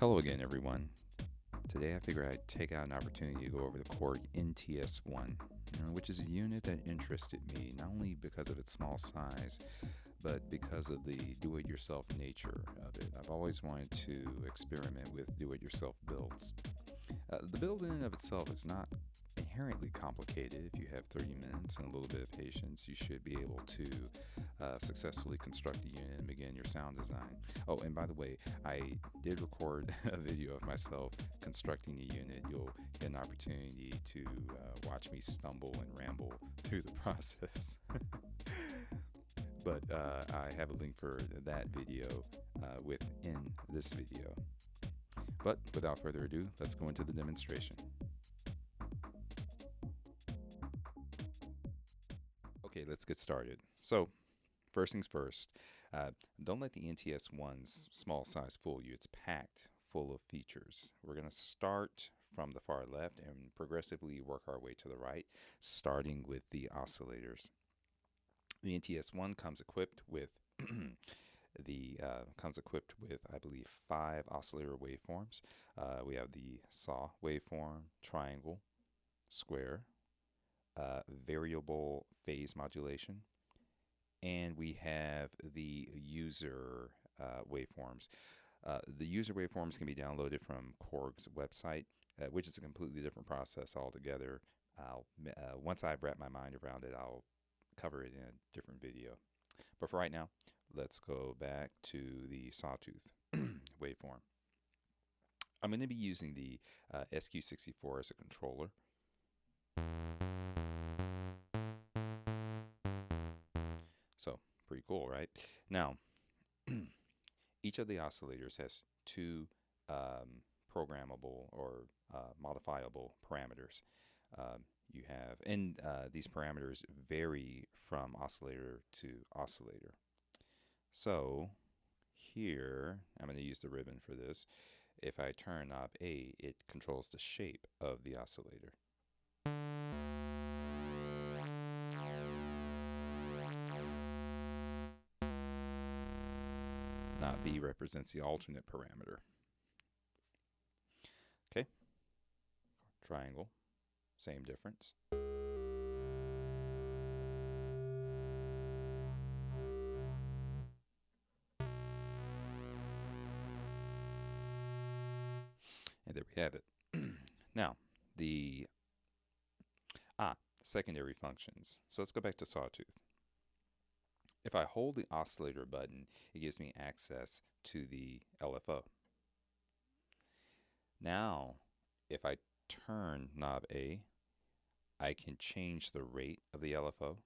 Hello again, everyone. Today I figured I'd take out an opportunity to go over the Korg NTS-1, which is a unit that interested me not only because of its small size, but because of the do-it-yourself nature of it. I've always wanted to experiment with do-it-yourself builds. The build in and of itself is not inherently complicated. If you have 30 minutes and a little bit of patience, you should be able to successfully construct a unit and begin your sound design. Oh, and by the way, I did record a video of myself constructing the unit. You'll get an opportunity to watch me stumble and ramble through the process. But I have a link for that video within this video. But without further ado, let's go into the demonstration. Okay, let's get started. So, first things first, don't let the NTS-1's small size fool you. It's packed full of features. We're going to start from the far left and progressively work our way to the right, starting with the oscillators. The NTS-1 comes equipped with I believe 5 oscillator waveforms. We have the saw waveform, triangle, square, variable phase modulation, and we have the user waveforms. The user waveforms can be downloaded from Korg's website, which is a completely different process altogether. Once I've wrapped my mind around it, I'll cover it in a different video. But for right now, let's go back to the sawtooth waveform. I'm going to be using the SQ64 as a controller. So, pretty cool, right? Now, each of the oscillators has 2 programmable or modifiable parameters. You have, and these parameters vary from oscillator to oscillator. So here, I'm going to use the ribbon for this. If I turn knob A, it controls the shape of the oscillator. Knob B represents the alternate parameter. Okay, triangle, same difference. And there we have it. Now, the secondary functions. So let's go back to sawtooth. If I hold the oscillator button, it gives me access to the LFO. Now, if I turn knob A, I can change the rate of the LFO,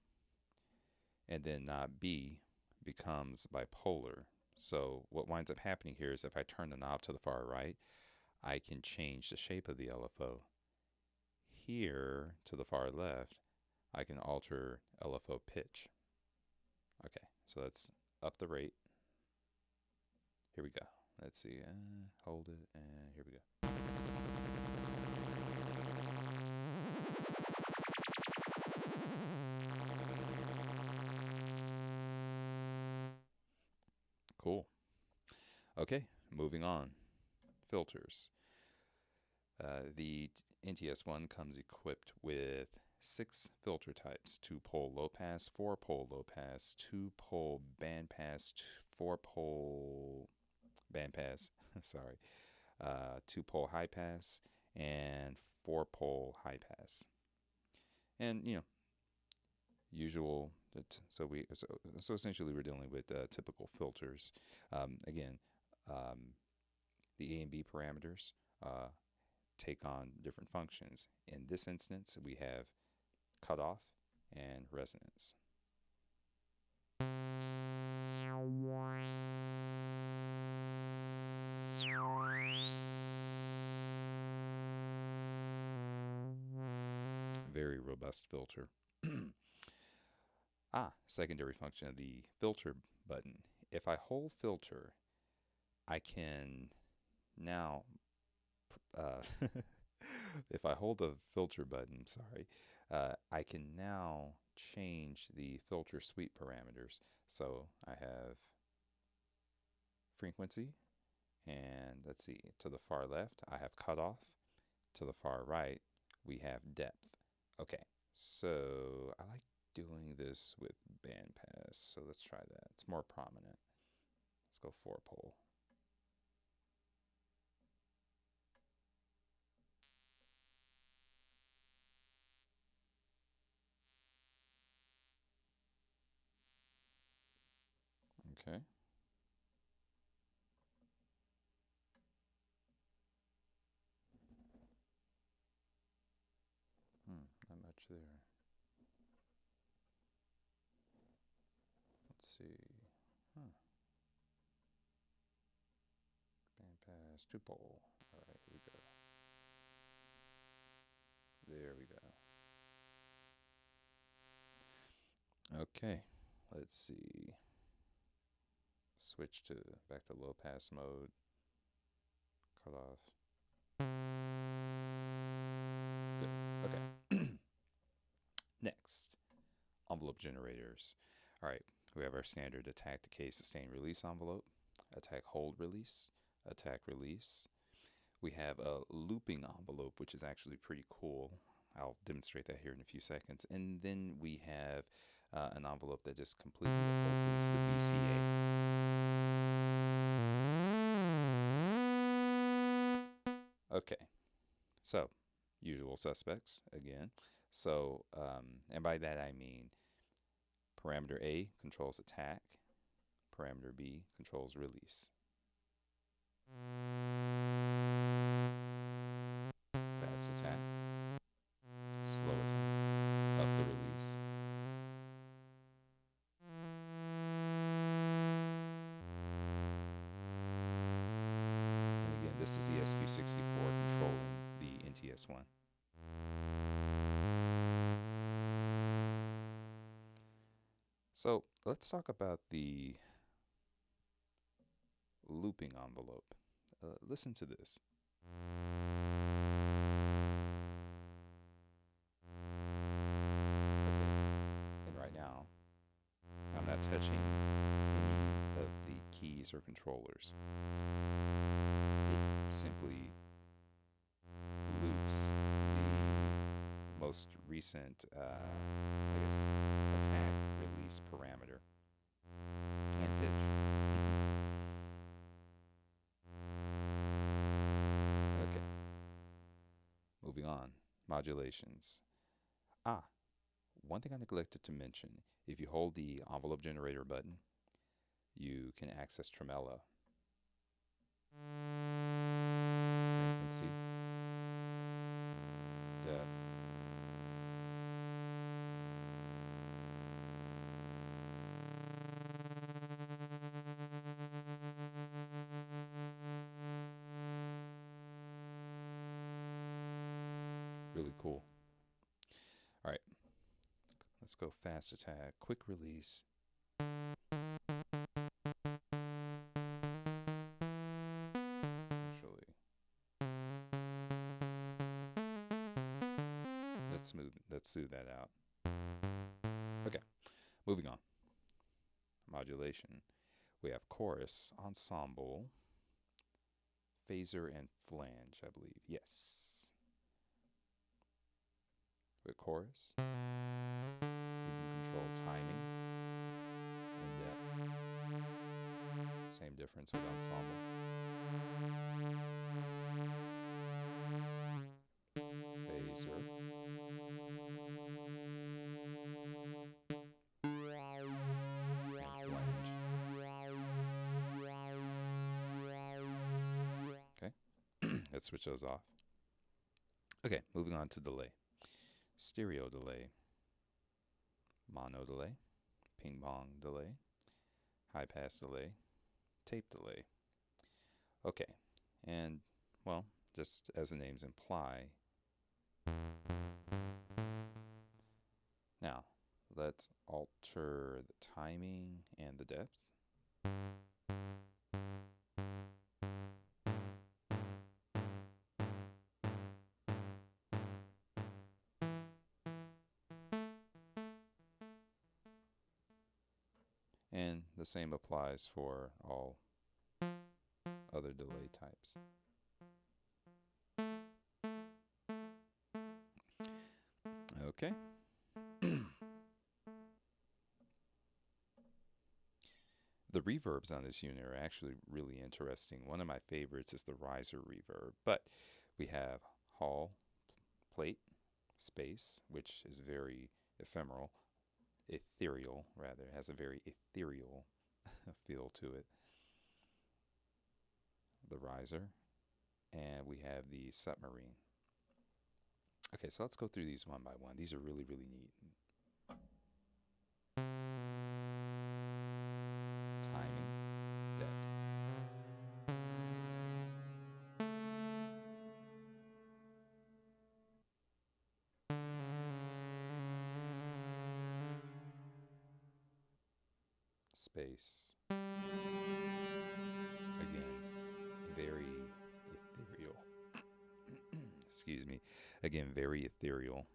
and then knob B becomes bipolar. So what winds up happening here is if I turn the knob to the far right, I can change the shape of the LFO. Here, to the far left, I can alter LFO pitch. Okay, so let's up the rate. Here we go. Let's see, hold it, and here we go. Cool. Okay, moving on. Filters. The NTS-1 comes equipped with 6 filter types: 2-pole low pass, 4-pole low pass, 2-pole band pass, 4-pole band pass, sorry, 2-pole high pass, and 4-pole high pass. And usual. So essentially, we're dealing with typical filters. Again, the A and B parameters take on different functions. In this instance, we have cutoff and resonance. Very robust filter. Secondary function of the filter button. If I hold filter, I can now if I hold the filter button, I can now change the filter sweep parameters. So I have frequency and let's see, to the far left, I have cutoff. To the far right, we have depth. Okay, so I like doing this with bandpass, so let's try that. It's more prominent. Let's go 4-pole. Okay. Not much there. Let's see. Huh. Bandpass, 2-pole. All right, here we go. There we go. Okay, let's see. Switch to back to low pass mode. Cut off. Good. Okay. Next, envelope generators. All right, we have our standard attack, decay, sustain, release envelope, attack, hold, release, attack, release. We have a looping envelope, which is actually pretty cool. I'll demonstrate that here in a few seconds. And then we have an envelope that just completely opens the VCA. Okay, so usual suspects again. So, and by that I mean parameter A controls attack, parameter B controls release. Fast attack, slow attack, up the release. And again, this is the SQ64 controlling the NTS-1. So let's talk about the looping envelope. Listen to this. Okay, and right now, I'm not touching any of the keys or controllers. It simply loops the most recent, I guess, attack release parameter and pitch. Okay, moving on. Modulations. One thing I neglected to mention, if you hold the envelope generator button, you can access tremolo. Frequency, depth, really cool. All right, let's go fast attack, quick release. Actually, let's smooth that out. Okay, moving on. Modulation. We have chorus, ensemble, phaser, and flange, I believe. Yes. With chorus, we can control timing and depth. Same difference with ensemble. Phaser. And flange. Okay. Let's switch those off. Okay, moving on to delay. Stereo delay, mono delay, ping pong delay, high pass delay, tape delay. Okay, and well, just as the names imply. Now, let's alter the timing and the depth. And the same applies for all other delay types. Okay. The reverbs on this unit are actually really interesting. One of my favorites is the riser reverb, but we have hall, plate, space, which is very ephemeral, ethereal rather, it has a very ethereal feel to it. The riser, and we have the submarine. Okay, so let's go through these one by one. These are really, really neat. Timing, depth. Space. Again, very ethereal. Excuse me. Again, very ethereal.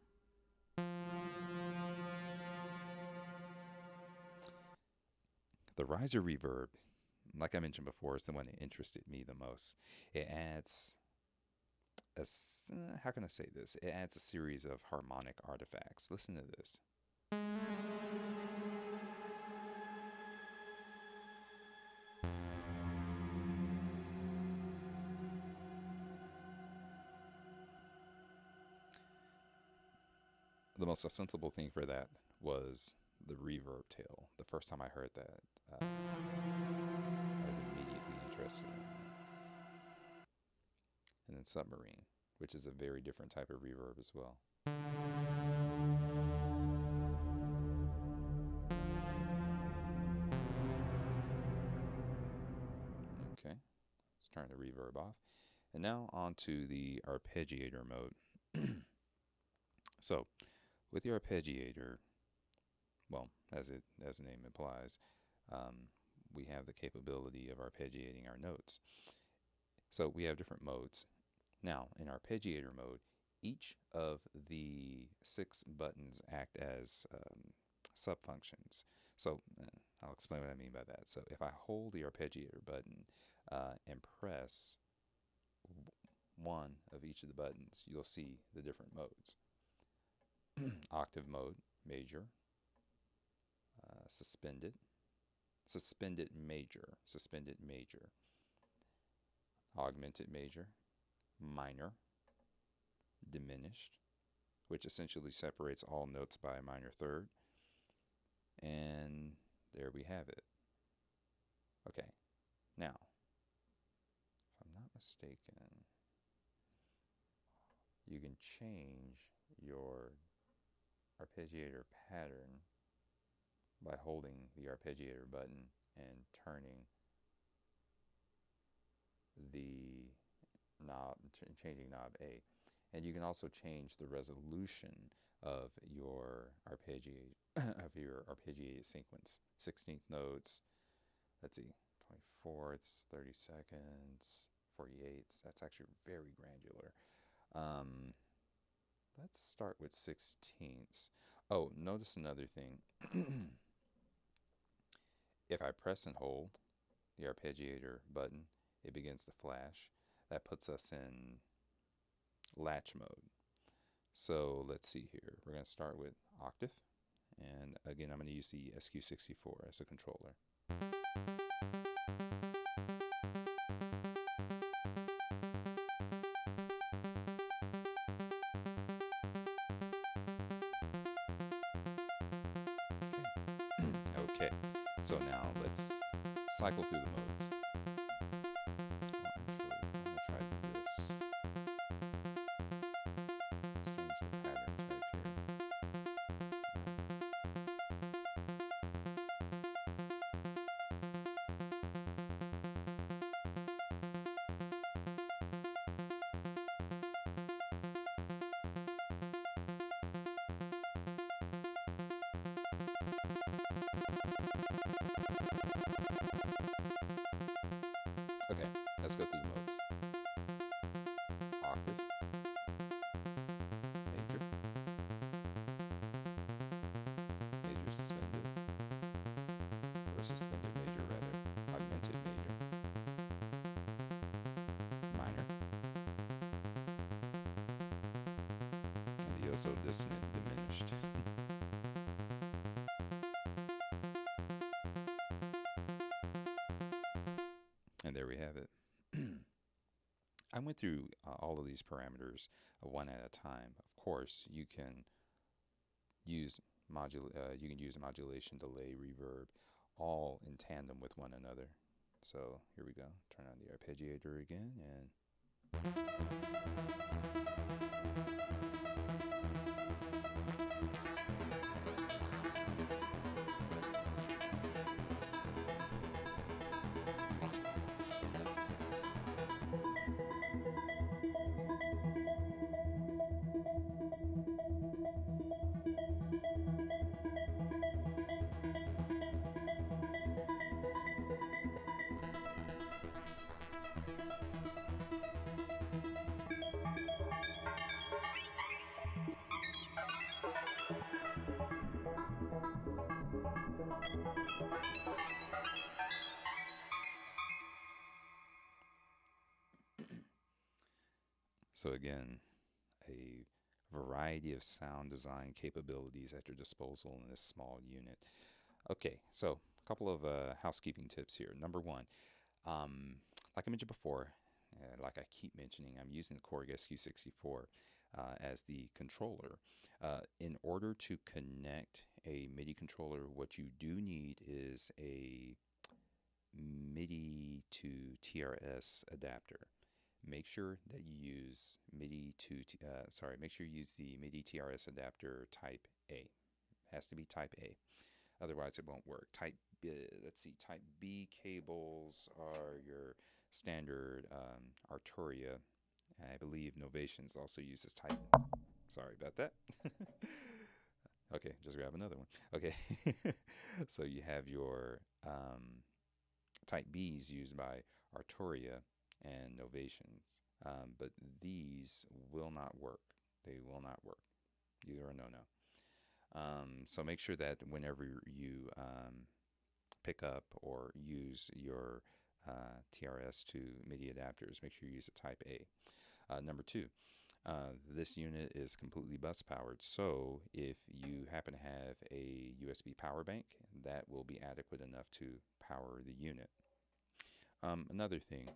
The riser reverb, like I mentioned before, is the one that interested me the most. It adds how can I say this? It adds a series of harmonic artifacts. Listen to this. The most sensible thing for that was the reverb tail. The first time I heard that, I was immediately interested in that. And then submarine, which is a very different type of reverb as well. Okay, let's turn the reverb off. And now on to the arpeggiator mode. So, with the arpeggiator, well, as the name implies, we have the capability of arpeggiating our notes. So we have different modes. Now, in arpeggiator mode, each of the 6 buttons act as subfunctions. So I'll explain what I mean by that. So if I hold the arpeggiator button and press one of each of the buttons, you'll see the different modes. Octave mode, major, suspended major, augmented major, minor, diminished, which essentially separates all notes by a minor third. And there we have it. Okay, now, if I'm not mistaken, you can change your arpeggiator pattern by holding the arpeggiator button and turning the knob, changing knob A. And you can also change the resolution of your arpeggiated sequence. 16th notes, let's see, 24ths, 32nds, 48ths. That's actually very granular. Let's start with 16ths. Oh, notice another thing. If I press and hold the arpeggiator button, it begins to flash. That puts us in latch mode. So let's see here. We're going to start with octave. And again, I'm going to use the SQ64 as a controller. Okay, so now let's cycle through the modes. Well, actually, I'm going to try this. Let's change the pattern type here. Okay, let's go through the modes. Octave, major, major suspended, or suspended major rather, augmented major, feel so dissonant and diminished. And there we have it. I went through all of these parameters one at a time. Of course, use you can use modulation, delay, reverb, all in tandem with one another. So here we go. Turn on the arpeggiator again, and so again, a variety of sound design capabilities at your disposal in this small unit. Okay, so a couple of housekeeping tips here. Number one, like I mentioned before, like I keep mentioning, I'm using the Korg SQ64 as the controller. In order to connect a MIDI controller, what you do need is a MIDI to TRS adapter. Make sure that you use make sure you use the MIDI TRS adapter type A. Has to be type A. Otherwise, it won't work. Let's see, type B cables are your standard Arturia. I believe Novations also uses type. Sorry about that. Okay, just grab another one. Okay, so you have your type Bs used by Arturia and Novations, but these will not work. They will not work. These are a no-no. So make sure that whenever you pick up or use your TRS to MIDI adapters, make sure you use a type A. Number two, this unit is completely bus powered, so if you happen to have a USB power bank, that will be adequate enough to power the unit. Another thing,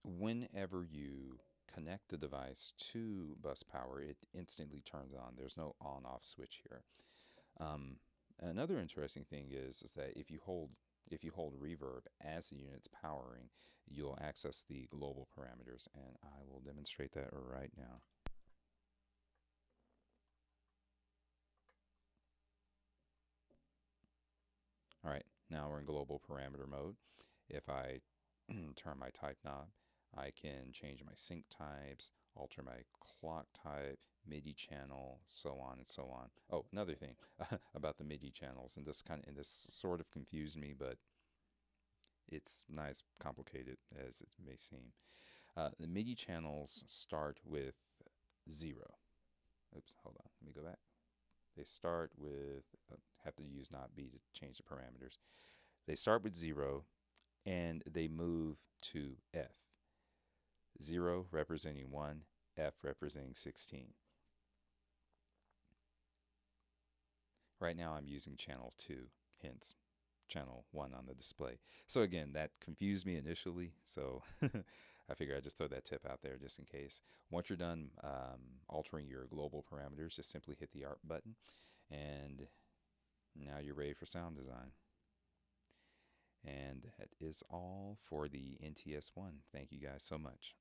whenever you connect the device to bus power, it instantly turns on. There's no on-off switch here. Another interesting thing is that if you hold reverb as the unit's powering, you'll access the global parameters, and I will demonstrate that right now. All right, now we're in global parameter mode. If I turn my type knob, I can change my sync types, alter my clock type, MIDI channel, so on and so on. Oh, another thing about the MIDI channels, and this sort of confused me, but it's not as complicated as it may seem. The MIDI channels start with 0. Oops, hold on, let me go back. They start with, have to use knob B to change the parameters. They start with 0 and they move to F. 0 representing 1, F representing 16. Right now I'm using channel 2, hence channel 1 on the display. So again, that confused me initially, so I figured I'd just throw that tip out there just in case. Once you're done altering your global parameters, just simply hit the ARP button, and now you're ready for sound design. And that is all for the NTS-1. Thank you guys so much.